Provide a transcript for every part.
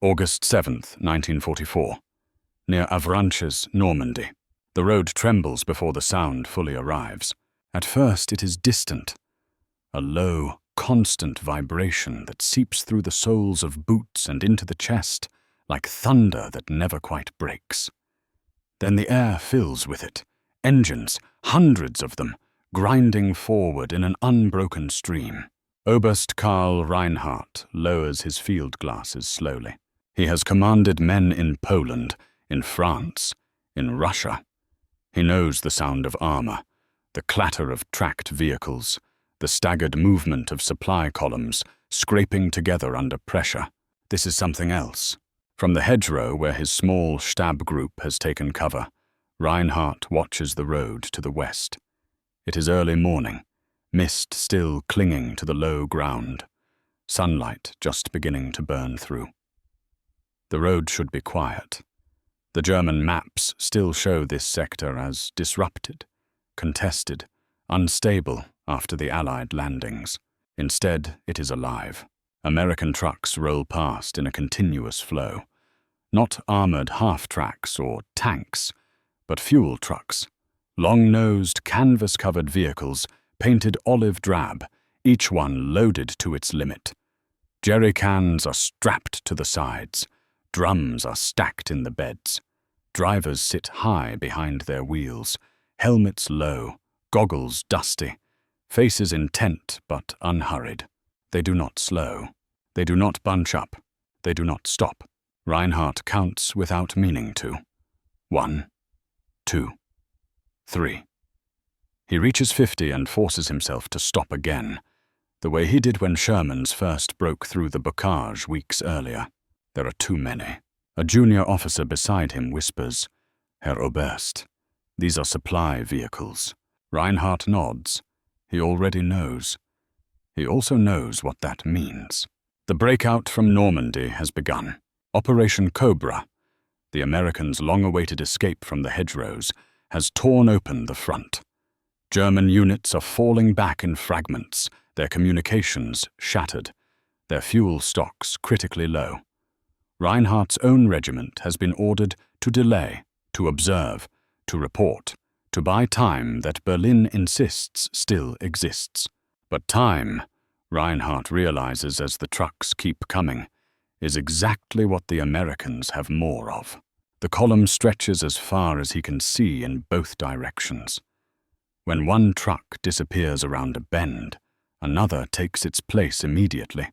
August 7th, 1944. Near Avranches, Normandy. The road trembles before the sound fully arrives. At first it is distant, a low, constant vibration that seeps through the soles of boots and into the chest, like thunder that never quite breaks. Then the air fills with it, engines, hundreds of them, grinding forward in an unbroken stream. Oberst Karl Reinhardt lowers his field glasses slowly. He has commanded men in Poland, in France, in Russia. He knows the sound of armor, the clatter of tracked vehicles, the staggered movement of supply columns scraping together under pressure. This is something else. From the hedgerow where his small stab group has taken cover, Reinhardt watches the road to the west. It is early morning, mist still clinging to the low ground, sunlight just beginning to burn through. The road should be quiet. The German maps still show this sector as disrupted, contested, unstable after the Allied landings. Instead, it is alive. American trucks roll past in a continuous flow. Not armored half-tracks or tanks, but fuel trucks. Long-nosed, canvas-covered vehicles, painted olive drab, each one loaded to its limit. Jerry cans are strapped to the sides. Drums are stacked in the beds. Drivers sit high behind their wheels, helmets low, goggles dusty, faces intent but unhurried. They do not slow. They do not bunch up. They do not stop. Reinhardt counts without meaning to. 1, 2, 3. He reaches 50 and forces himself to stop again, the way he did when Sherman's first broke through the bocage weeks earlier. There are too many. A junior officer beside him whispers, "Herr Oberst, these are supply vehicles." Reinhardt nods. He already knows. He also knows what that means. The breakout from Normandy has begun. Operation Cobra, the Americans' long-awaited escape from the hedgerows, has torn open the front. German units are falling back in fragments, their communications shattered, their fuel stocks critically low. Reinhardt's own regiment has been ordered to delay, to observe, to report, to buy time that Berlin insists still exists. But time, Reinhardt realizes as the trucks keep coming, is exactly what the Americans have more of. The column stretches as far as he can see in both directions. When one truck disappears around a bend, another takes its place immediately.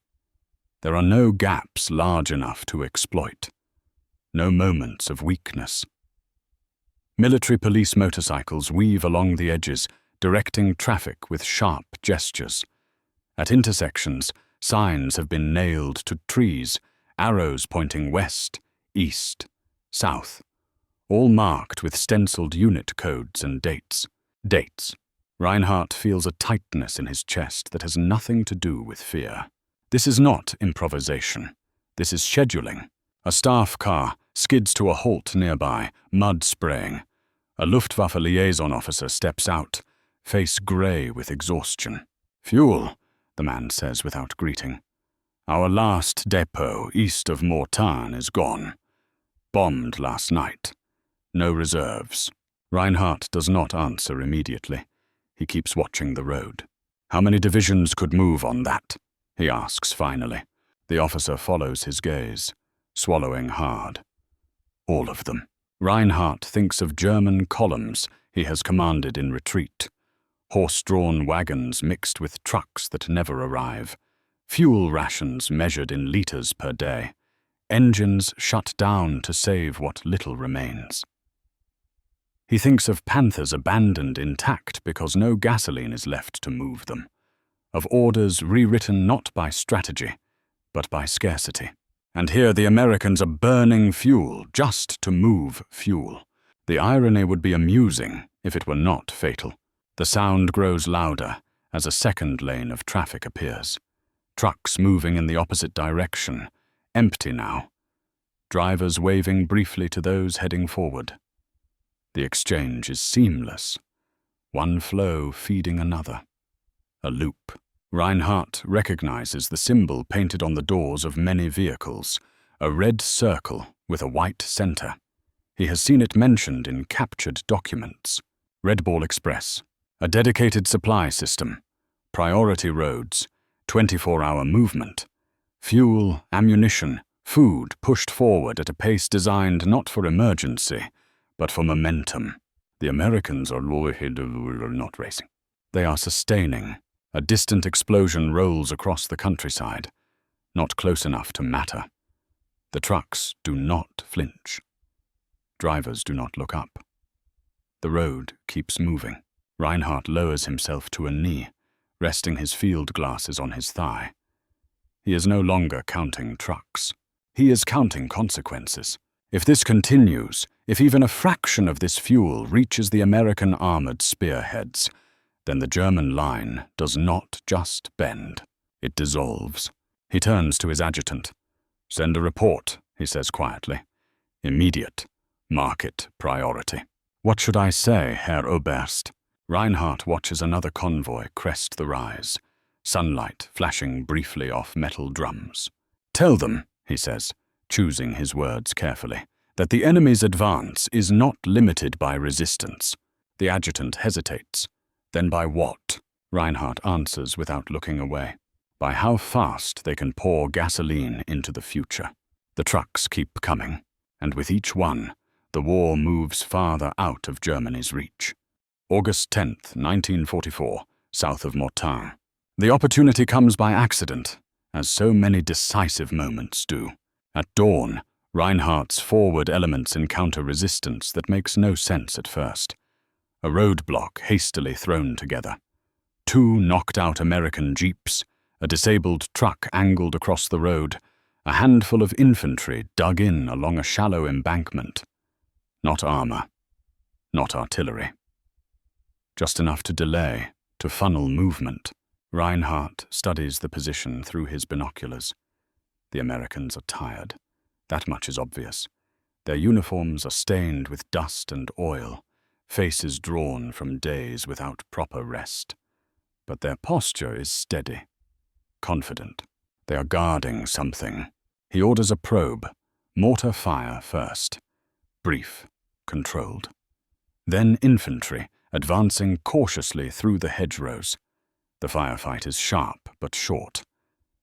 There are no gaps large enough to exploit, no moments of weakness. Military police motorcycles weave along the edges, directing traffic with sharp gestures. At intersections, signs have been nailed to trees, arrows pointing west, east, south, all marked with stenciled unit codes and dates. Dates. Reinhardt feels a tightness in his chest that has nothing to do with fear. This is not improvisation. This is scheduling. A staff car skids to a halt nearby, mud spraying. A Luftwaffe liaison officer steps out, face gray with exhaustion. "Fuel," the man says without greeting. "Our last depot east of Mortain is gone. Bombed last night. No reserves." Reinhardt does not answer immediately. He keeps watching the road. "How many divisions could move on that?" he asks finally. The officer follows his gaze, swallowing hard. "All of them." Reinhardt thinks of German columns he has commanded in retreat. Horse-drawn wagons mixed with trucks that never arrive. Fuel rations measured in liters per day. Engines shut down to save what little remains. He thinks of Panthers abandoned intact because no gasoline is left to move them. Of orders rewritten not by strategy, but by scarcity. And here the Americans are burning fuel just to move fuel. The irony would be amusing if it were not fatal. The sound grows louder as a second lane of traffic appears. Trucks moving in the opposite direction, empty now. Drivers waving briefly to those heading forward. The exchange is seamless, one flow feeding another. A loop. Reinhardt recognizes the symbol painted on the doors of many vehicles, A red circle with a white center. He has seen it mentioned in captured documents. Red Ball Express. A dedicated supply system. Priority roads. 24-hour movement. Fuel, ammunition, food pushed forward at a pace designed not for emergency, but for momentum. The Americans are not racing. They are sustaining. A distant explosion rolls across the countryside, not close enough to matter. The trucks do not flinch. Drivers do not look up. The road keeps moving. Reinhardt lowers himself to a knee, resting his field glasses on his thigh. He is no longer counting trucks. He is counting consequences. If this continues, if even a fraction of this fuel reaches the American armored spearheads, then the German line does not just bend. It dissolves. He turns to his adjutant. "Send a report," he says quietly. "Immediate. Market priority." "What should I say, Herr Oberst?" Reinhardt watches another convoy crest the rise, sunlight flashing briefly off metal drums. "Tell them," he says, choosing his words carefully, "that the enemy's advance is not limited by resistance." The adjutant hesitates. "Then by what?" Reinhardt answers without looking away. "By how fast they can pour gasoline into the future." The trucks keep coming, and with each one, the war moves farther out of Germany's reach. August 10th, 1944, south of Mortain. The opportunity comes by accident, as so many decisive moments do. At dawn, Reinhardt's forward elements encounter resistance that makes no sense at first. A roadblock hastily thrown together. 2 knocked-out American jeeps, a disabled truck angled across the road, a handful of infantry dug in along a shallow embankment. Not armor, not artillery. Just enough to delay, to funnel movement. Reinhardt studies the position through his binoculars. The Americans are tired. That much is obvious. Their uniforms are stained with dust and oil, faces drawn from days without proper rest. But their posture is steady, confident. They are guarding something. He orders a probe. Mortar fire first. Brief, controlled. Then infantry, advancing cautiously through the hedgerows. The firefight is sharp but short.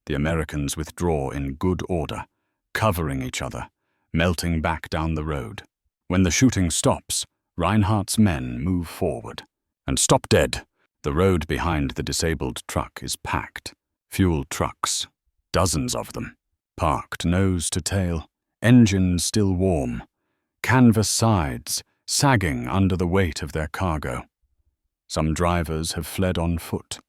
The Americans withdraw in good order, covering each other, melting back down the road. When the shooting stops, Reinhardt's men move forward. And stop dead. The road behind the disabled truck is packed. Fuel trucks, dozens of them, parked nose to tail, engines still warm, canvas sides sagging under the weight of their cargo. Some drivers have fled on foot.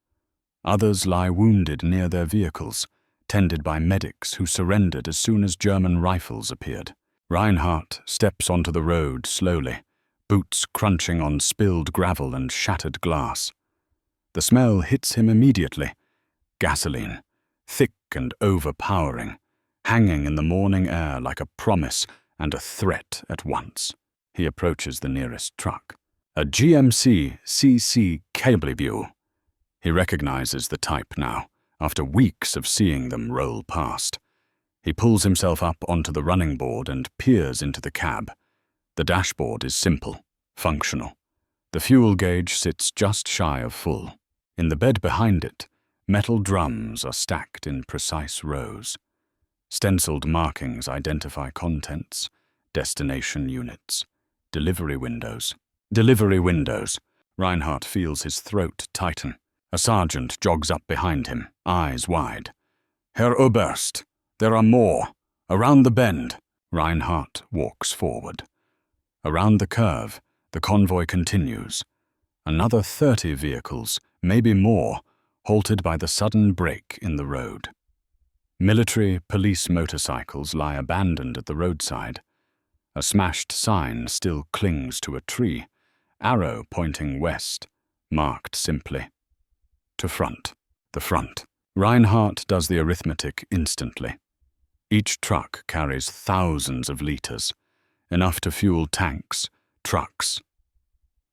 Others lie wounded near their vehicles, tended by medics who surrendered as soon as German rifles appeared. Reinhardt steps onto the road slowly, boots crunching on spilled gravel and shattered glass. The smell hits him immediately. Gasoline, thick and overpowering, hanging in the morning air like a promise and a threat at once. He approaches the nearest truck. A GMC CC Cablebu. He recognizes the type now, after weeks of seeing them roll past. He pulls himself up onto the running board and peers into the cab. The dashboard is simple, functional. The fuel gauge sits just shy of full. In the bed behind it, metal drums are stacked in precise rows. Stenciled markings identify contents, destination units, delivery windows. Delivery windows. Reinhardt feels his throat tighten. A sergeant jogs up behind him, eyes wide. "Herr Oberst, there are more. Around the bend." Reinhardt walks forward. Around the curve, the convoy continues. Another 30 vehicles, maybe more, halted by the sudden break in the road. Military police motorcycles lie abandoned at the roadside. A smashed sign still clings to a tree, arrow pointing west, marked simply. To front. The front. Reinhardt does the arithmetic instantly. Each truck carries thousands of liters, enough to fuel tanks, trucks,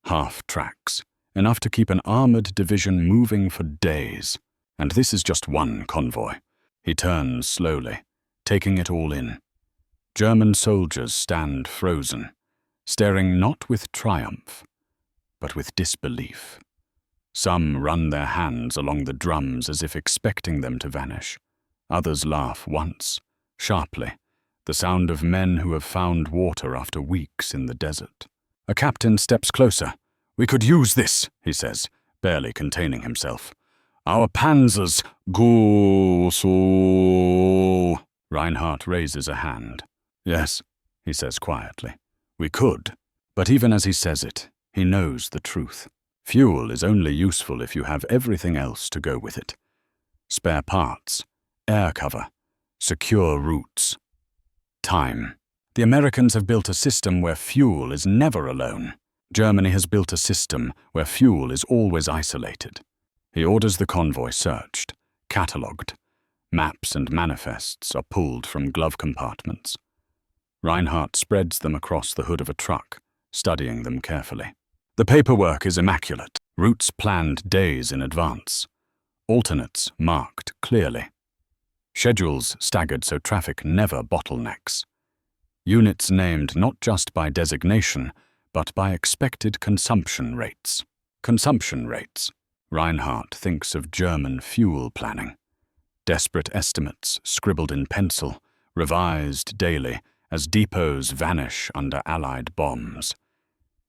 half-tracks, enough to keep an armored division moving for days. And this is just one convoy. He turns slowly, taking it all in. German soldiers stand frozen, staring not with triumph, but with disbelief. Some run their hands along the drums as if expecting them to vanish. Others laugh once, sharply, the sound of men who have found water after weeks in the desert. A captain steps closer. "We could use this," he says, barely containing himself. "Our panzers go so." Reinhardt raises a hand. "Yes," he says quietly. "We could." But even as he says it, he knows the truth. Fuel is only useful if you have everything else to go with it. Spare parts, air cover, secure routes. Time. The Americans have built a system where fuel is never alone. Germany has built a system where fuel is always isolated. He orders the convoy searched, catalogued. Maps and manifests are pulled from glove compartments. Reinhardt spreads them across the hood of a truck, studying them carefully. The paperwork is immaculate, routes planned days in advance, alternates marked clearly, schedules staggered so traffic never bottlenecks, units named not just by designation, but by expected consumption rates. Consumption rates. Reinhardt thinks of German fuel planning. Desperate estimates scribbled in pencil, revised daily as depots vanish under Allied bombs.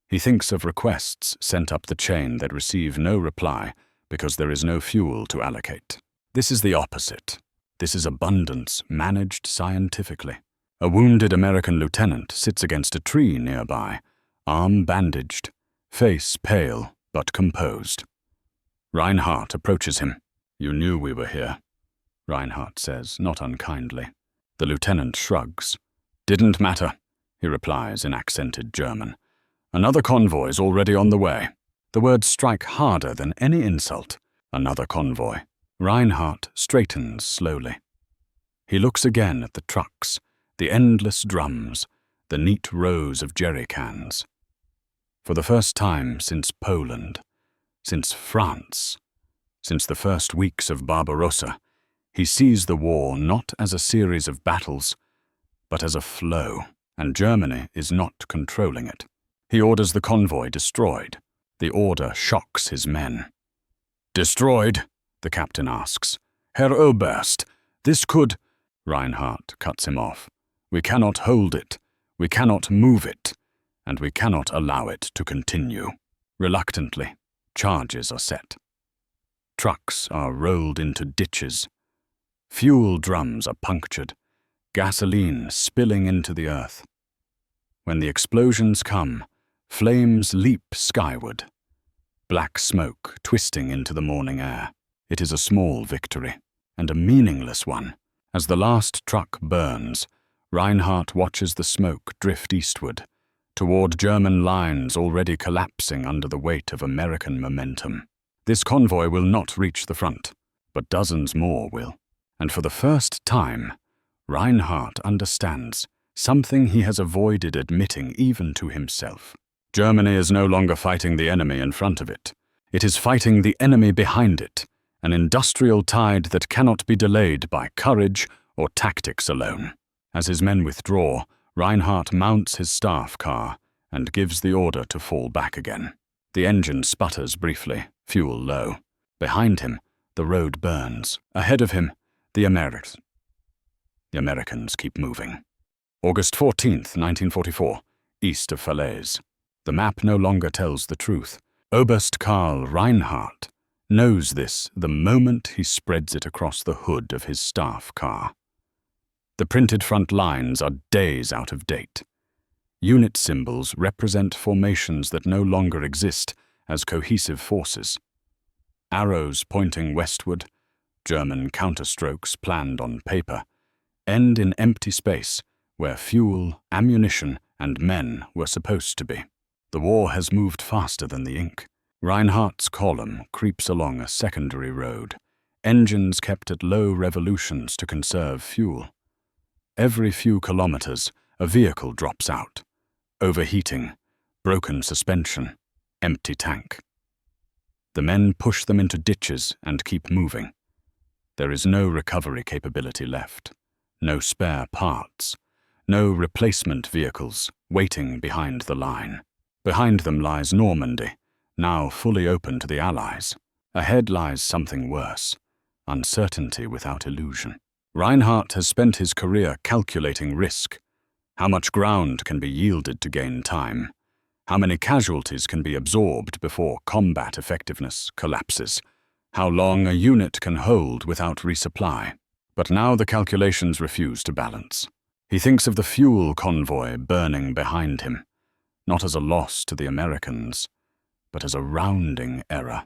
He thinks of requests sent up the chain that receive no reply because there is no fuel to allocate. This is the opposite. This is abundance managed scientifically. A wounded American lieutenant sits against a tree nearby, arm bandaged, face pale but composed. Reinhardt approaches him. "You knew we were here," Reinhardt says, not unkindly. The lieutenant shrugs. "Didn't matter," he replies in accented German. "Another convoy's already on the way." The words strike harder than any insult. Another convoy. Reinhardt straightens slowly. He looks again at the trucks, the endless drums, the neat rows of jerry cans. For the first time since Poland, since France, since the first weeks of Barbarossa, he sees the war not as a series of battles, but as a flow, and Germany is not controlling it. He orders the convoy destroyed. The order shocks his men. "Destroyed?" the captain asks. "Herr Oberst, this could—" Reinhardt cuts him off. "We cannot hold it, we cannot move it, and we cannot allow it to continue." Reluctantly, charges are set. Trucks are rolled into ditches. Fuel drums are punctured, gasoline spilling into the earth. When the explosions come, flames leap skyward, black smoke twisting into the morning air. It is a small victory, and a meaningless one. As the last truck burns, Reinhardt watches the smoke drift eastward, toward German lines already collapsing under the weight of American momentum. This convoy will not reach the front, but dozens more will. And for the first time, Reinhardt understands something he has avoided admitting even to himself. Germany is no longer fighting the enemy in front of it. It is fighting the enemy behind it, an industrial tide that cannot be delayed by courage or tactics alone. As his men withdraw, Reinhardt mounts his staff car and gives the order to fall back again. The engine sputters briefly, fuel low. Behind him, the road burns. Ahead of him, the Americans. The Americans keep moving. August 14th, 1944, east of Falaise. The map no longer tells the truth. Oberst Karl Reinhardt knows this the moment he spreads it across the hood of his staff car. The printed front lines are days out of date. Unit symbols represent formations that no longer exist as cohesive forces. Arrows pointing westward, German counterstrokes planned on paper, end in empty space where fuel, ammunition, and men were supposed to be. The war has moved faster than the ink. Reinhardt's column creeps along a secondary road, engines kept at low revolutions to conserve fuel. Every few kilometers, a vehicle drops out. Overheating, broken suspension, empty tank. The men push them into ditches and keep moving. There is no recovery capability left, no spare parts, No replacement vehicles waiting behind the line. Behind them lies Normandy, now fully open to the Allies. Ahead lies something worse, uncertainty without illusion. Reinhardt has spent his career calculating risk. How much ground can be yielded to gain time? How many casualties can be absorbed before combat effectiveness collapses? How long a unit can hold without resupply? But now the calculations refuse to balance. He thinks of the fuel convoy burning behind him, not as a loss to the Americans, but as a rounding error.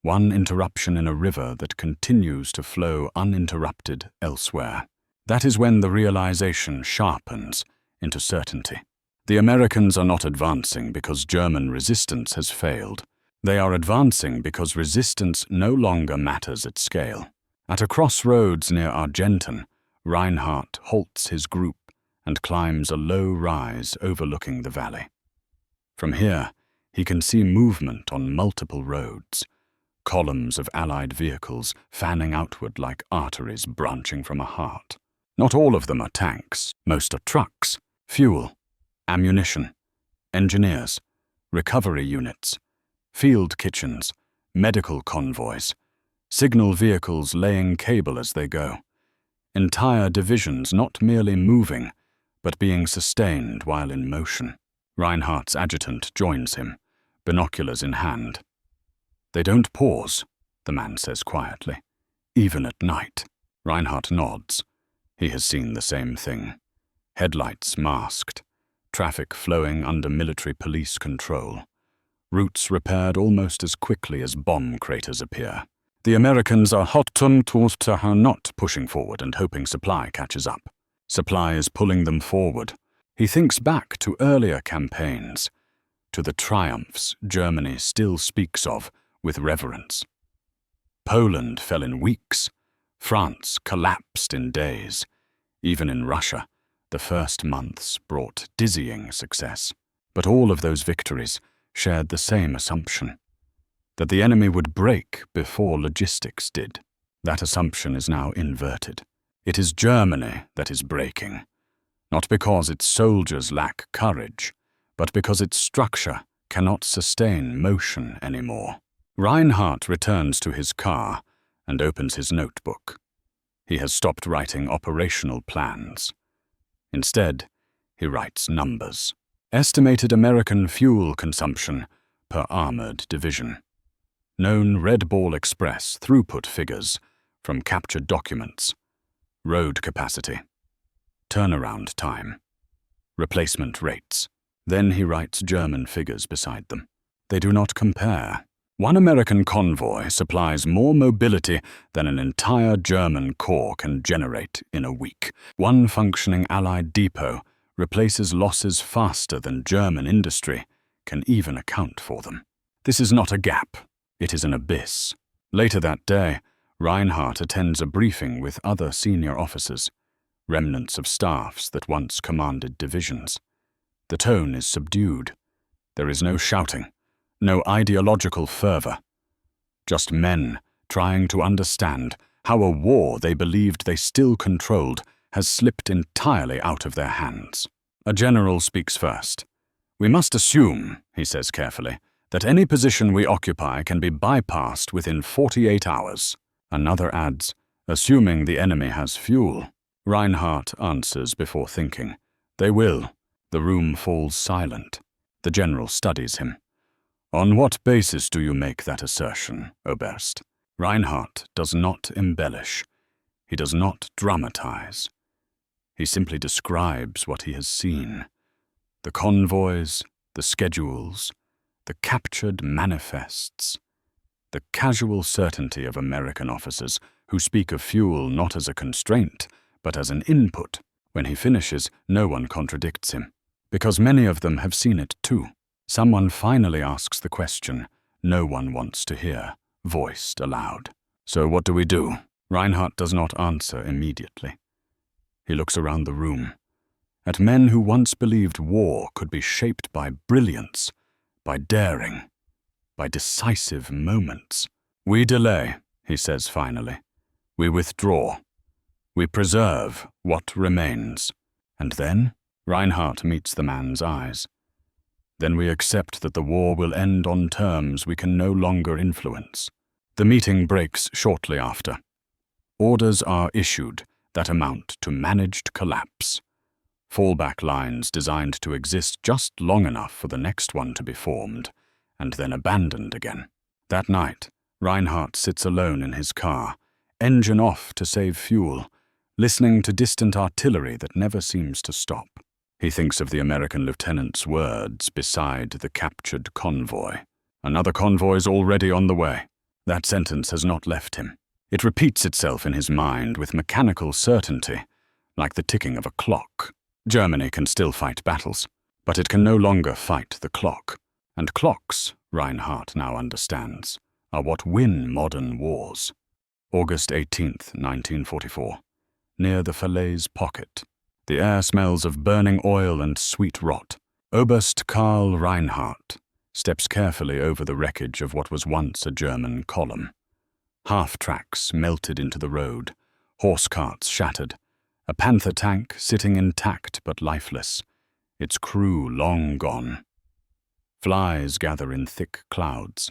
One interruption in a river that continues to flow uninterrupted elsewhere. That is when the realization sharpens into certainty. The Americans are not advancing because German resistance has failed. They are advancing because resistance no longer matters at scale. At a crossroads near Argenton, Reinhardt halts his group and climbs a low rise overlooking the valley. From here, he can see movement on multiple roads, columns of Allied vehicles fanning outward like arteries branching from a heart. Not all of them are tanks, most are trucks, fuel, ammunition, engineers, recovery units, field kitchens, medical convoys, signal vehicles laying cable as they go. Entire divisions not merely moving, but being sustained while in motion. Reinhardt's adjutant joins him, binoculars in hand. "They don't pause," the man says quietly, "even at night." Reinhardt nods. He has seen the same thing. Headlights masked, traffic flowing under military police control, routes repaired almost as quickly as bomb craters appear. The Americans are not pushing forward and hoping supply catches up. Supply is pulling them forward. He thinks back to earlier campaigns, to the triumphs Germany still speaks of with reverence. Poland fell in weeks. France collapsed in days. Even in Russia, the first months brought dizzying success. But all of those victories shared the same assumption, that the enemy would break before logistics did. That assumption is now inverted. It is Germany that is breaking, not because its soldiers lack courage, but because its structure cannot sustain motion anymore. Reinhardt returns to his car and opens his notebook. He has stopped writing operational plans. Instead, he writes numbers. Estimated American fuel consumption per armored division. Known Red Ball Express throughput figures from captured documents. Road capacity. Turnaround time. Replacement rates. Then he writes German figures beside them. They do not compare. One American convoy supplies more mobility than an entire German corps can generate in a week. One functioning Allied depot replaces losses faster than German industry can even account for them. This is not a gap, it is an abyss. Later that day, Reinhardt attends a briefing with other senior officers, remnants of staffs that once commanded divisions. The tone is subdued. There is no shouting, no ideological fervor. Just men trying to understand how a war they believed they still controlled has slipped entirely out of their hands. A general speaks first. "We must assume," he says carefully, "that any position we occupy can be bypassed within 48 hours. Another adds, "Assuming the enemy has fuel." Reinhardt answers before thinking. "They will." The room falls silent. The general studies him. "On what basis do you make that assertion, Oberst?" Reinhardt does not embellish. He does not dramatize. He simply describes what he has seen. The convoys, the schedules, the captured manifests. The casual certainty of American officers who speak of fuel not as a constraint, but as an input. When he finishes, no one contradicts him, because many of them have seen it too. Someone finally asks the question no one wants to hear, voiced aloud. "So what do we do?" Reinhardt does not answer immediately. He looks around the room, at men who once believed war could be shaped by brilliance, by daring, by decisive moments. "We delay," he says finally. "We withdraw. We preserve what remains." And then Reinhardt meets the man's eyes. Then we accept that the war will end on terms we can no longer influence. The meeting breaks shortly after. Orders are issued that amount to managed collapse. Fallback lines designed to exist just long enough for the next one to be formed, and then abandoned again. That night, Reinhardt sits alone in his car, engine off to save fuel, listening to distant artillery that never seems to stop. He thinks of the American lieutenant's words beside the captured convoy. Another convoy's already on the way. That sentence has not left him. It repeats itself in his mind with mechanical certainty, like the ticking of a clock. Germany can still fight battles, but it can no longer fight the clock. And clocks, Reinhardt now understands, are what win modern wars. August 18th, 1944. Near the Falaise pocket. The air smells of burning oil and sweet rot. Oberst Karl Reinhardt steps carefully over the wreckage of what was once a German column. Half-tracks melted into the road, horse carts shattered, a Panther tank sitting intact but lifeless, its crew long gone. Flies gather in thick clouds.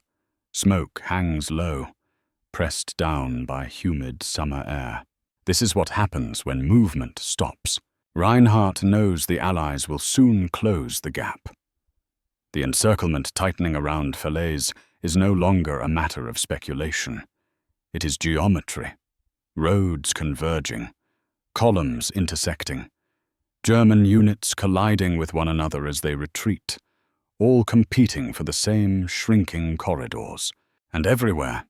Smoke hangs low, pressed down by humid summer air. This is what happens when movement stops. Reinhardt knows the Allies will soon close the gap. The encirclement tightening around Falaise is no longer a matter of speculation. It is geometry. Roads converging, columns intersecting, German units colliding with one another as they retreat, all competing for the same shrinking corridors, and everywhere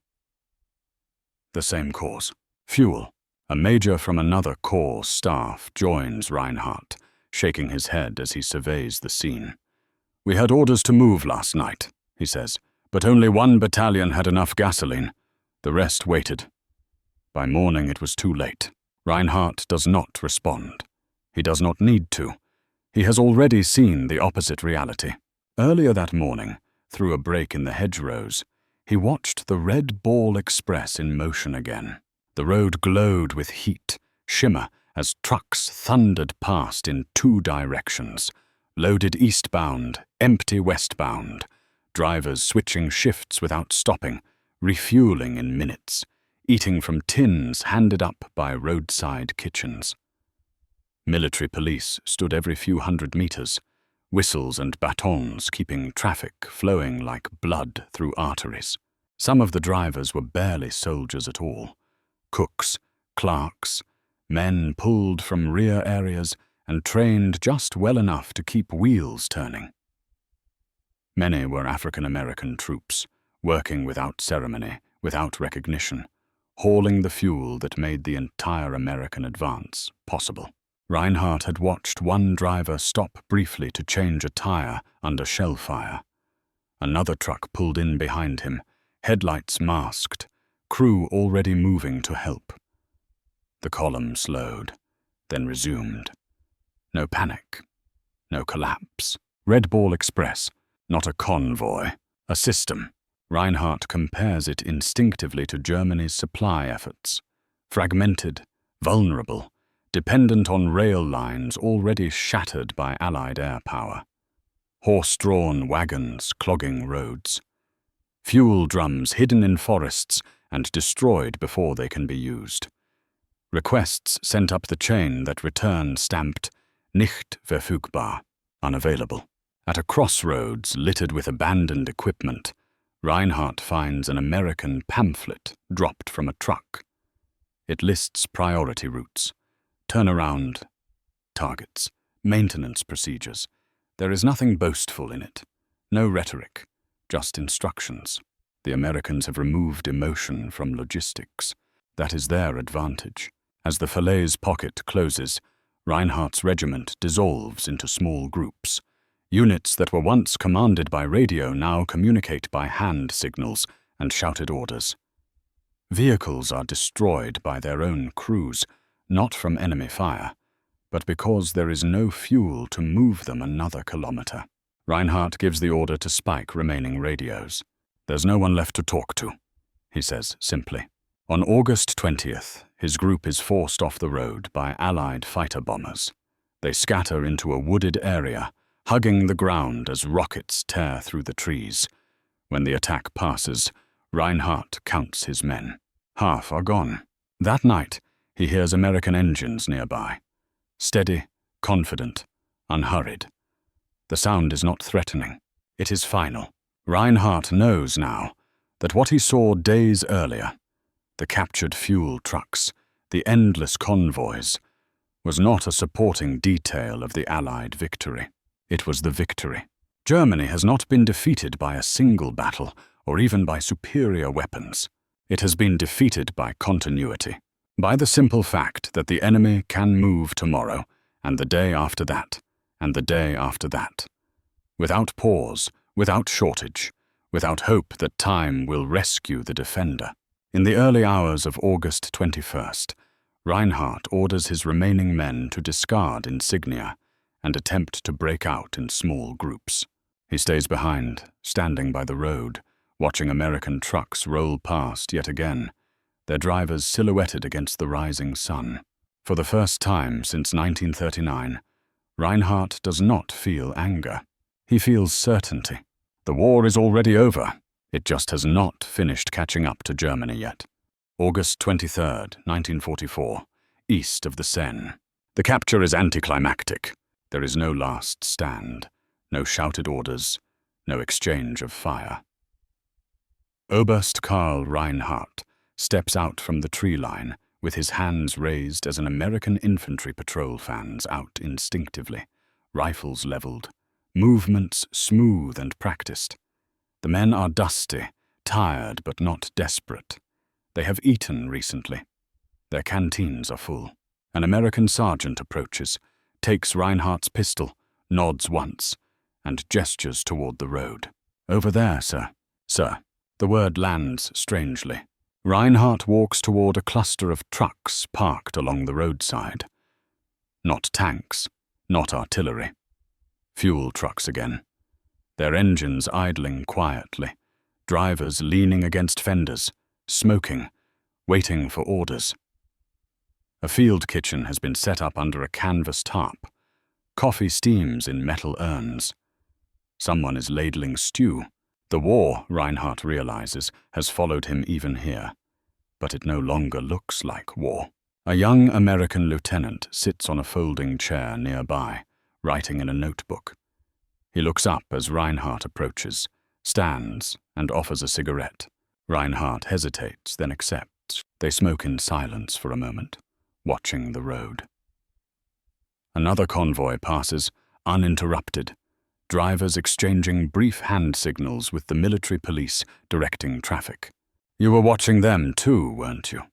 the same cause: fuel. A major from another corps staff joins Reinhardt, shaking his head as he surveys the scene. "We had orders to move last night," he says, "but only one battalion had enough gasoline. The rest waited. By morning it was too late." Reinhardt does not respond. He does not need to. He has already seen the opposite reality. Earlier that morning, through a break in the hedgerows, he watched the Red Ball Express in motion again. The road glowed with heat, shimmer, as trucks thundered past in two directions, loaded eastbound, empty westbound, drivers switching shifts without stopping, refueling in minutes, eating from tins handed up by roadside kitchens. Military police stood every few hundred meters, whistles and batons keeping traffic flowing like blood through arteries. Some of the drivers were barely soldiers at all. Cooks, clerks, men pulled from rear areas and trained just well enough to keep wheels turning. Many were African-American troops, working without ceremony, without recognition, hauling the fuel that made the entire American advance possible. Reinhardt had watched one driver stop briefly to change a tire under shell fire. Another truck pulled in behind him, headlights masked, crew already moving to help. The column slowed, then resumed. No panic, no collapse. Red Ball Express, not a convoy, a system. Reinhardt compares it instinctively to Germany's supply efforts. Fragmented, vulnerable, dependent on rail lines already shattered by Allied air power. Horse-drawn wagons clogging roads. Fuel drums hidden in forests and destroyed before they can be used. Requests sent up the chain that return stamped "Nicht verfügbar," unavailable. At a crossroads littered with abandoned equipment, Reinhardt finds an American pamphlet dropped from a truck. It lists priority routes, turnaround targets, maintenance procedures. There is nothing boastful in it, no rhetoric, just instructions. The Americans have removed emotion from logistics. That is their advantage. As the Falaise pocket closes, Reinhardt's regiment dissolves into small groups. Units that were once commanded by radio now communicate by hand signals and shouted orders. Vehicles are destroyed by their own crews, not from enemy fire, but because there is no fuel to move them another kilometer. Reinhardt gives the order to spike remaining radios. "There's no one left to talk to," he says simply. On August 20th, his group is forced off the road by Allied fighter bombers. They scatter into a wooded area, hugging the ground as rockets tear through the trees. When the attack passes, Reinhardt counts his men. Half are gone. That night, he hears American engines nearby. Steady, confident, unhurried. The sound is not threatening. It is final. Reinhardt knows now that what he saw days earlier, the captured fuel trucks, the endless convoys, was not a supporting detail of the Allied victory. It was the victory. Germany has not been defeated by a single battle or even by superior weapons. It has been defeated by continuity, by the simple fact that the enemy can move tomorrow, and the day after that, and the day after that. Without pause, without shortage, without hope that time will rescue the defender. In the early hours of August 21st, Reinhardt orders his remaining men to discard insignia and attempt to break out in small groups. He stays behind, standing by the road, watching American trucks roll past yet again, their drivers silhouetted against the rising sun. For the first time since 1939, Reinhardt does not feel anger. He feels certainty. The war is already over. It just has not finished catching up to Germany yet. August 23rd, 1944, east of the Seine. The capture is anticlimactic. There is no last stand, no shouted orders, no exchange of fire. Oberst Karl Reinhardt steps out from the tree line with his hands raised as an American infantry patrol fans out instinctively, rifles leveled, movements smooth and practiced. The men are dusty, tired but not desperate. They have eaten recently. Their canteens are full. An American sergeant approaches, takes Reinhardt's pistol, nods once, and gestures toward the road. "Over there, sir." "Sir." The word lands strangely. Reinhardt walks toward a cluster of trucks parked along the roadside. Not tanks, not artillery. Fuel trucks again. Their engines idling quietly, drivers leaning against fenders, smoking, waiting for orders. A field kitchen has been set up under a canvas tarp. Coffee steams in metal urns. Someone is ladling stew. The war, Reinhardt realizes, has followed him even here. But it no longer looks like war. A young American lieutenant sits on a folding chair nearby, writing in a notebook. He looks up as Reinhardt approaches, stands, and offers a cigarette. Reinhardt hesitates, then accepts. They smoke in silence for a moment, watching the road. Another convoy passes, uninterrupted, drivers exchanging brief hand signals with the military police directing traffic. "You were watching them too, weren't you?"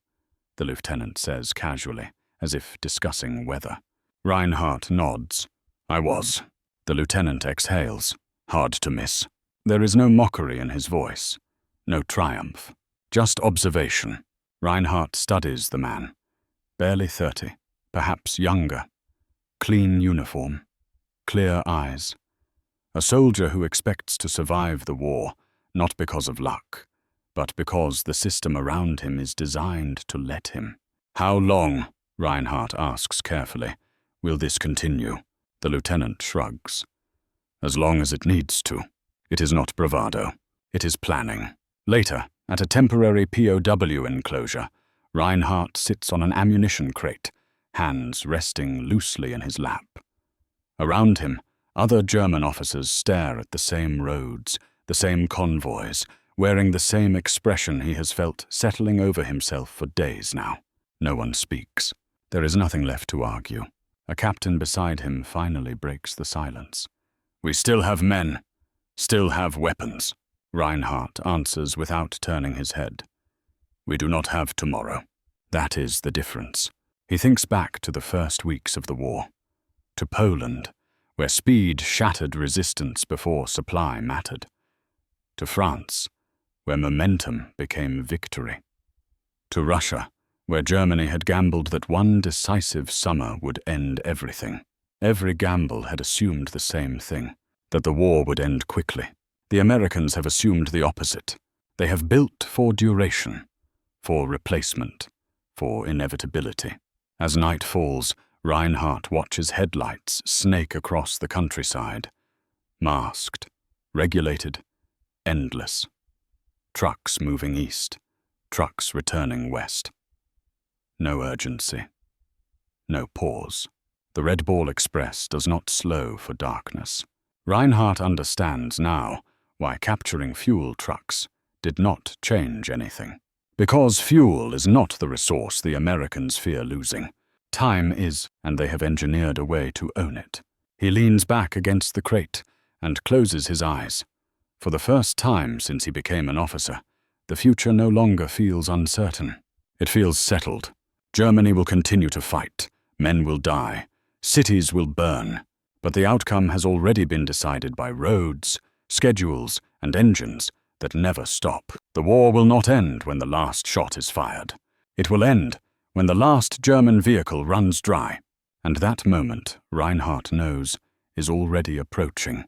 the lieutenant says casually, as if discussing weather. Reinhardt nods. "I was." The lieutenant exhales. Hard to miss. There is no mockery in his voice, no triumph, just observation. Reinhardt studies the man. Barely 30, perhaps younger. Clean uniform, clear eyes. A soldier who expects to survive the war, not because of luck, but because the system around him is designed to let him. "How long," Reinhardt asks carefully, "will this continue?" The lieutenant shrugs. "As long as it needs to. It is not bravado. It is planning." Later, at a temporary POW enclosure, Reinhardt sits on an ammunition crate, hands resting loosely in his lap. Around him, other German officers stare at the same roads, the same convoys, wearing the same expression he has felt settling over himself for days now. No one speaks. There is nothing left to argue. A captain beside him finally breaks the silence. "We still have men, still have weapons," Reinhardt answers without turning his head. "We do not have tomorrow. That is the difference." He thinks back to the first weeks of the war, to Poland, where speed shattered resistance before supply mattered, to France, where momentum became victory, to Russia, where Germany had gambled that one decisive summer would end everything. Every gamble had assumed the same thing, that the war would end quickly. The Americans have assumed the opposite. They have built for duration, for replacement, for inevitability. As night falls, Reinhardt watches headlights snake across the countryside. Masked, regulated, endless. Trucks moving east, trucks returning west. No urgency. No pause. The Red Ball Express does not slow for darkness. Reinhardt understands now why capturing fuel trucks did not change anything. Because fuel is not the resource the Americans fear losing. Time is, and they have engineered a way to own it. He leans back against the crate and closes his eyes. For the first time since he became an officer, the future no longer feels uncertain. It feels settled. Germany will continue to fight. Men will die. Cities will burn. But the outcome has already been decided by roads, schedules, and engines that never stop. The war will not end when the last shot is fired. It will end when the last German vehicle runs dry. And that moment, Reinhardt knows, is already approaching.